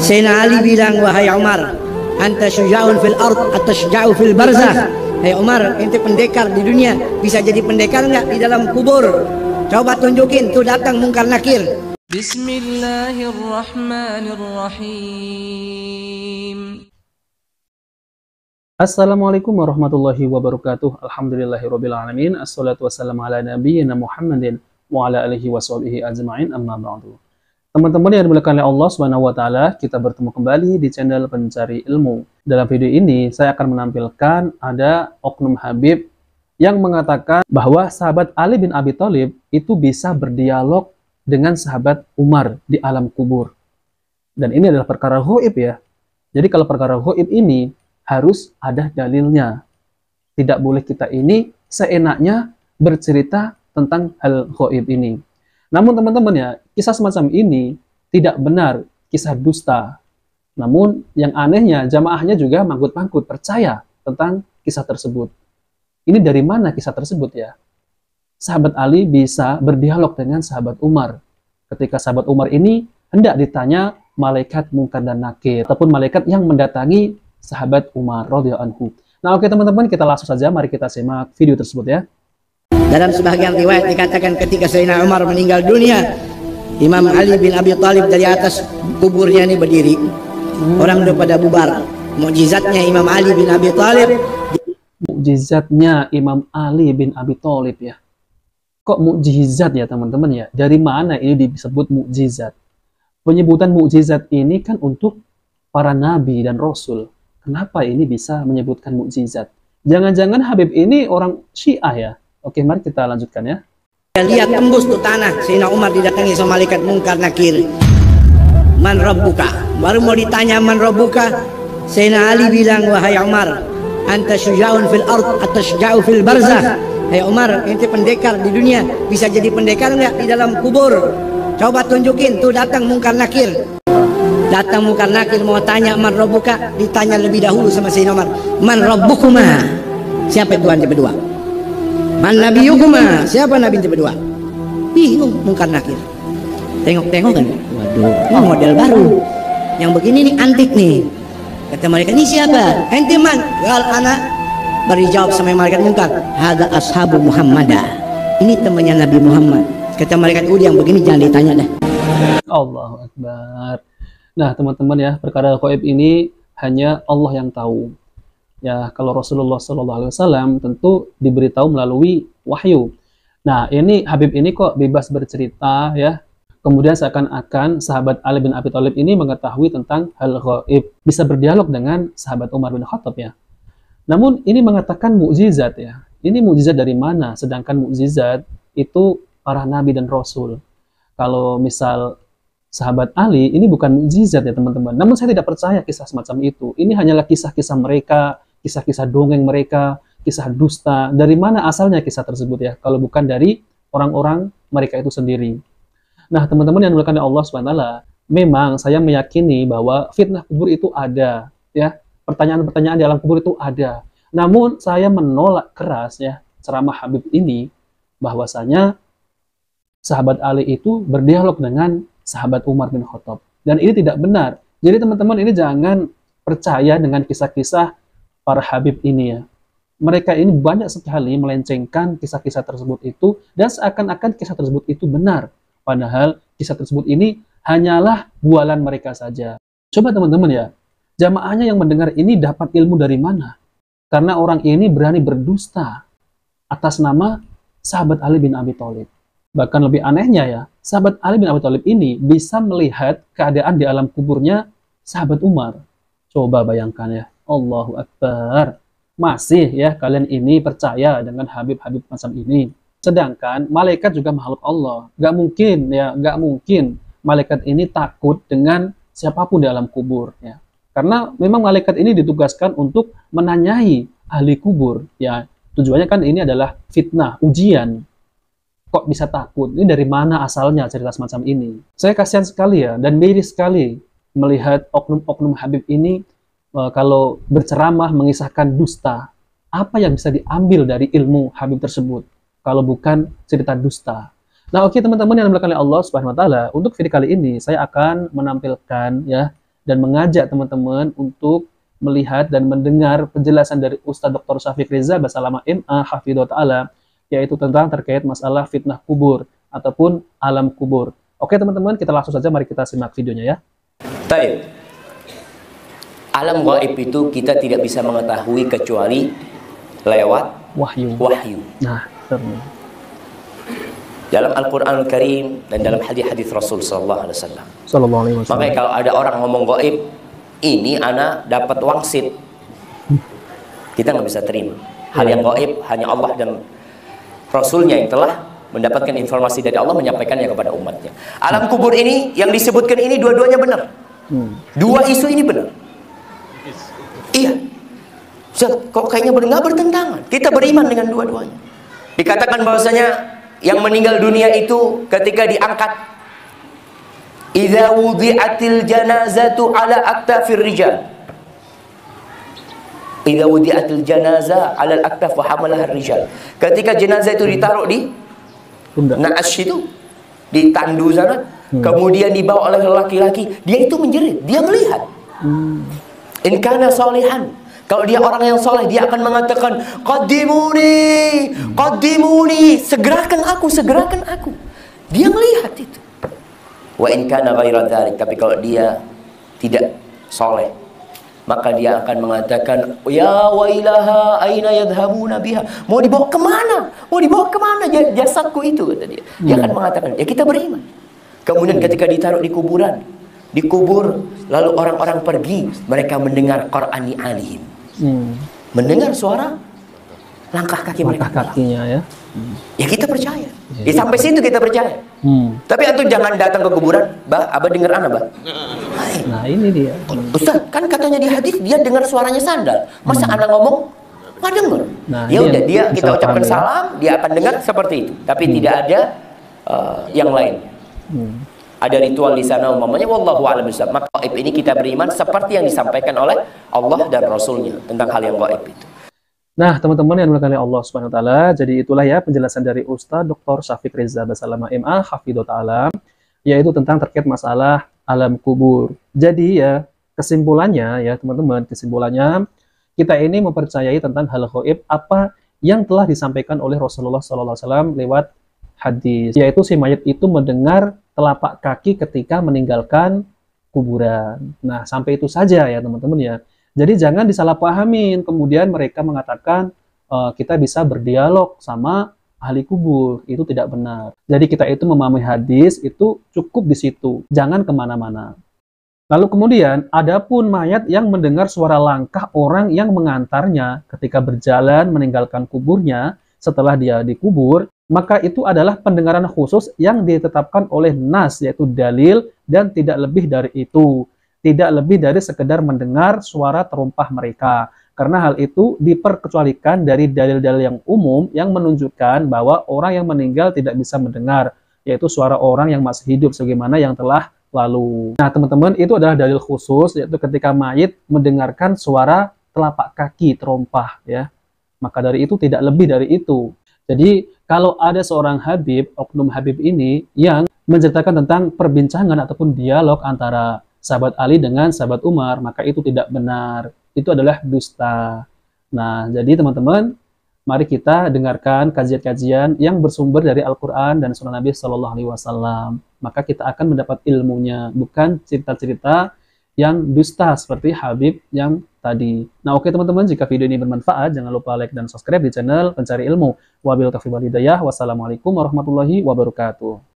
Sayyidina Ali bilang, wahai Umar, anta syuja'un fil ard atau syuja'u fil barzakh. Hai Umar, ente pendekar di dunia, bisa jadi pendekar nggak di dalam kubur? Coba tunjukin, tuh datang Mungkar Nakir. Bismillahirrahmanirrahim. Assalamualaikum warahmatullahi wabarakatuh. Alhamdulillahirabbil alamin. Assalatu wassalamu ala nabiyyina Muhammadin wa ala alihi washabihi ajma'in. Amma ba'du. Teman-teman yang dimuliakan oleh Allah Subhanahu wa taala, kita bertemu kembali di channel Pencari Ilmu. Dalam video ini saya akan menampilkan ada oknum Habib yang mengatakan bahwa sahabat Ali bin Abi Thalib itu bisa berdialog dengan sahabat Umar di alam kubur. Dan ini adalah perkara ghaib ya. Jadi kalau perkara ghaib ini harus ada dalilnya. Tidak boleh kita ini seenaknya bercerita tentang hal ghaib ini. Namun teman-teman ya, kisah semacam ini tidak benar, kisah dusta. Namun yang anehnya, jamaahnya juga manggut-manggut percaya tentang kisah tersebut. Ini dari mana kisah tersebut ya? Sahabat Ali bisa berdialog dengan sahabat Umar. Ketika sahabat Umar ini hendak ditanya malaikat Mungkar dan Nakir, ataupun malaikat yang mendatangi sahabat Umar radhiyallahu anhu. Nah oke teman-teman, kita langsung saja, mari kita simak video tersebut ya. Dalam sebagian riwayat dikatakan ketika Sayyidina Umar meninggal dunia, Imam Ali bin Abi Thalib dari atas kuburnya ini berdiri. Orang udah pada bubar. Mukjizatnya Imam Ali bin Abi Thalib. Mukjizatnya Imam Ali bin Abi Thalib ya. Kok mukjizat ya teman-teman ya? Dari mana ini disebut mukjizat? Penyebutan mukjizat ini kan untuk para nabi dan rasul. Kenapa ini bisa menyebutkan mukjizat? Jangan-jangan Habib ini orang Syiah ya? Oke, mari kita lanjutkan ya. Lihat tembus tuh tanah, Sayyidina Umar didatangi sama malaikat Mungkar Nakir. Man rabbuka? Baru mau ditanya man rabbuka, Sayyidina Ali bilang, wahai Umar, anta syuja'un fil ard atau syuja'u fil barzakh. Hai Umar, ente pendekar di dunia, bisa jadi pendekar nggak di dalam kubur? Coba tunjukin, tuh datang Mungkar Nakir. Datang Mungkar Nakir mau tanya man rabbuka, ditanya lebih dahulu sama Sayyidina Umar, man rabbukuma? Siapa Tuhan berdua? Man nabiyukuma? Siapa nabi berdua? Bingung Mungkar Nakir. Tengok-tengok kan, waduh, ini model baru. Yang begini nih antik nih. Kata mereka, ini siapa? Ente man? Gal anak. Baru dijawab sama malaikat Mungkar, hada ashabu Muhammadah. Ini temannya Nabi Muhammad. Kata malaikat, udah yang begini jangan ditanya dah. Allahu Akbar. Nah teman-teman ya, perkara ghaib ini hanya Allah yang tahu. Ya, kalau Rasulullah SAW tentu diberitahu melalui wahyu. Nah, ini Habib ini kok bebas bercerita ya. Kemudian seakan-akan sahabat Ali bin Abi Thalib ini mengetahui tentang hal ghaib, bisa berdialog dengan sahabat Umar bin Khattab ya. Namun ini mengatakan mukjizat ya. Ini mukjizat dari mana? Sedangkan mukjizat itu para nabi dan rasul. Kalau misal sahabat Ali ini bukan mukjizat ya teman-teman. Namun saya tidak percaya kisah semacam itu. Ini hanyalah kisah-kisah mereka, kisah-kisah dongeng mereka, kisah dusta. Dari mana asalnya kisah tersebut ya? Kalau bukan dari orang-orang mereka itu sendiri. Nah, teman-teman yang dimuliakan oleh Allah SWT, memang saya meyakini bahwa fitnah kubur itu ada, ya. Pertanyaan-pertanyaan di alam kubur itu ada. Namun saya menolak keras ya ceramah Habib ini bahwasanya sahabat Ali itu berdialog dengan sahabat Umar bin Khattab. Dan ini tidak benar. Jadi teman-teman ini jangan percaya dengan kisah-kisah para Habib ini ya. Mereka ini banyak sekali melencengkan kisah-kisah tersebut itu dan seakan-akan kisah tersebut itu benar. Padahal kisah tersebut ini hanyalah bualan mereka saja. Coba teman-teman ya, jamaahnya yang mendengar ini dapat ilmu dari mana? Karena orang ini berani berdusta atas nama sahabat Ali bin Abi Thalib. Bahkan lebih anehnya ya, sahabat Ali bin Abi Thalib ini bisa melihat keadaan di alam kuburnya sahabat Umar. Coba bayangkan ya. Allahu Akbar. Masih ya kalian ini percaya dengan Habib-Habib macam ini. Sedangkan malaikat juga makhluk Allah. Gak mungkin ya, gak mungkin malaikat ini takut dengan siapapun di alam kubur ya. Karena memang malaikat ini ditugaskan untuk menanyai ahli kubur ya. Tujuannya kan ini adalah fitnah, ujian. Kok bisa takut? Ini dari mana asalnya cerita semacam ini? Saya kasihan sekali ya dan miris sekali melihat oknum-oknum Habib ini kalau berceramah mengisahkan dusta. Apa yang bisa diambil dari ilmu Habib tersebut kalau bukan cerita dusta? Nah, oke teman-teman yang dimuliakan oleh Allah Subhanahu wa taala, untuk video kali ini saya akan menampilkan ya dan mengajak teman-teman untuk melihat dan mendengar penjelasan dari Ustadz Dr. Syafiq Reza Basalamah MA Hafidhahullah Ta'ala, yaitu tentang terkait masalah fitnah kubur ataupun alam kubur. Oke teman-teman, kita langsung saja mari kita simak videonya ya. Baik. Alam gaib itu kita tidak bisa mengetahui kecuali lewat wahyu. Nah, benar. Dalam Al-Quranul Karim dan dalam hadis-hadis Rasul Sallallahu Alaihi Wasallam. Sallallahu Makanya kalau ada orang ngomong gaib, ini ana dapat wangsit, kita nggak bisa terima. Hal yang gaib hanya Allah dan Rasulnya yang telah mendapatkan informasi dari Allah, menyampaikannya kepada umatnya. Alam kubur ini yang disebutkan ini dua-duanya benar. Dua isu ini benar. Iya. Kok kayaknya nggak bertentangan. Kita beriman dengan dua-duanya. Dikatakan bahwasanya yang meninggal dunia itu ketika diangkat, idza wudi'atil janazatu ala aktafir rijal. Idza wudi'atil janazah ala al-aktaf wa hamalaha rijal. Ketika jenazah itu ditaruh di na'ash itu, di tandu sana, kemudian dibawa oleh laki-laki, dia itu menjerit, dia melihat. In kana salihan, kalau dia orang yang soleh, dia akan mengatakan, qaddimuni, qaddimuni, segerakan aku, segerakan aku. Dia melihat itu. Wa in kana ghaira dzalik, tapi kalau dia tidak soleh, maka dia akan mengatakan, ya wailaha aina yadhhabuna biha. Mau dibawa kemana? Mau dibawa kemana jasadku itu, kata dia. Dia akan mengatakan, ya kita beriman. Kemudian ketika ditaruh di kuburan, dikubur, lalu orang-orang pergi, mereka mendengar Qur'ani alihim. Mendengar suara langkah kaki mereka. Langkah kakinya ya. Ya kita percaya. Ya, sampai situ kita percaya. Tapi antum jangan datang ke kuburan, bah, abah dengar ana, bah. Nah ini dia. Ustaz, kan katanya di hadis dia dengar suaranya sandal. Masa ana ngomong nggak dengar? Nah, ya udah, dia kita ucapkan ya. salam, dia akan dengar seperti itu. Tapi tidak ada yang lain. Ada ritual di sana umpamanya, wallahu a'lam bishawab. Maka gaib ini kita beriman seperti yang disampaikan oleh Allah dan Rasulnya tentang hal yang gaib itu. Nah, teman-teman yang dimuliakan Allah Subhanahu wa taala, jadi itulah ya penjelasan dari Ustadz Dr. Syafiq Reza Basalamah MA Hafidhahullah Ta'ala, yaitu tentang terkait masalah alam kubur. Jadi ya, kesimpulannya ya teman-teman, kesimpulannya kita ini mempercayai tentang hal gaib apa yang telah disampaikan oleh Rasulullah SAW lewat hadis, yaitu si mayat itu mendengar telapak kaki ketika meninggalkan kuburan. Nah, sampai itu saja ya teman-teman ya. Jadi jangan disalahpahamin, kemudian mereka mengatakan kita bisa berdialog sama ahli kubur, itu tidak benar. Jadi kita itu memahami hadis itu cukup di situ, jangan kemana-mana. Lalu kemudian, adapun mayat yang mendengar suara langkah orang yang mengantarnya ketika berjalan meninggalkan kuburnya setelah dia dikubur, maka itu adalah pendengaran khusus yang ditetapkan oleh nas, yaitu dalil, dan tidak lebih dari itu. Tidak lebih dari sekedar mendengar suara terumpah mereka. Karena hal itu diperkecualikan dari dalil-dalil yang umum yang menunjukkan bahwa orang yang meninggal tidak bisa mendengar, yaitu suara orang yang masih hidup sebagaimana yang telah lalu. Nah teman-teman, itu adalah dalil khusus, yaitu ketika mayit mendengarkan suara telapak kaki terumpah ya. Maka dari itu tidak lebih dari itu. Jadi kalau ada seorang Habib, oknum Habib ini yang menceritakan tentang perbincangan ataupun dialog antara sahabat Ali dengan sahabat Umar, maka itu tidak benar. Itu adalah dusta. Nah, jadi teman-teman, mari kita dengarkan kajian-kajian yang bersumber dari Al-Quran dan Sunnah Nabi Shallallahu Alaihi Wasallam. Maka kita akan mendapat ilmunya, bukan cerita-cerita yang dusta seperti Habib yang tadi. Nah, oke teman-teman, jika video ini bermanfaat, jangan lupa like dan subscribe di channel Pencari Ilmu. Wabillahi taufiq wal hidayah. Wassalamualaikum warahmatullahi wabarakatuh.